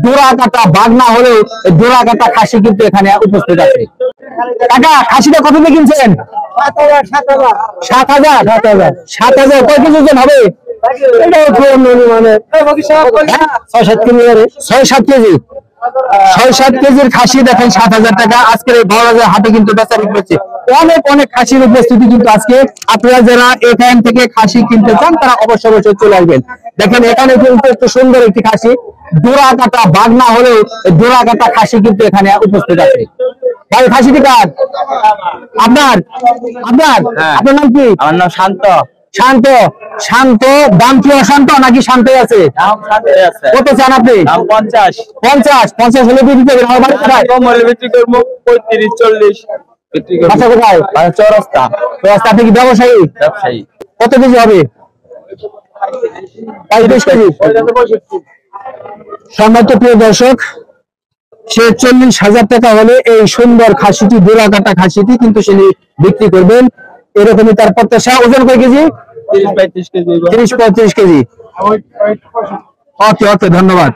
জোড়া কাটা বাঘ না হলেও জোড়া কাটা খাসি কিন্তু এখানে উপস্থিত আছে। কাকা খাসিটা কত দিয়ে কিনছেন? 7,000। 7,000 কয় কেজি ওজন হবে? 6-7 কেজি। 6-7 কেজির খাসি দেখেন 7,000 টাকা। আজকের এই বড়বাজার হাটে কিন্তু বেচা বিক্রি হচ্ছে। অনেক খাসির উপস্থিতি কিন্তু আজকে। আপনারা যারা এখান থেকে খাসি কিনতে চান তারা অবশ্যই চলে আসবেন। দেখেন এখানে কিন্তু একটু সুন্দর একটি খাসি, জোড়া কাটা বাঘ না হলেও জোড়া কাটা খাসি কিন্তু এখানে উপস্থিত আছে। ভাই খাসিটি কার? আপনার? আপনার নাম কি? আমার নাম শান্ত। শান্ত দাম কি অশান্ত নাকি শান্ত আছে? কত চান আপনি? 50 হলে বিক্রি করবেন। আমার বাড়ি কোথায়? বিক্রি করবো 35-40 বিক্রি করবো। আচ্ছা কোথায়? চৌরাস্তা। আপনি কি ব্যবসায়ী? কত কেজি হবে? 35 কেজি। সম্মানিত প্রিয় দর্শক, 40,000 টাকা হলে এই সুন্দর খাসিটি, জোড়া কাটা খাসিটি কিন্তু সে বিক্রি করবেন। এরকমই তার প্রত্যাশা। ওজন কয় কেজি? 30-35 কেজি। 30-35 কেজি। ওকে ধন্যবাদ।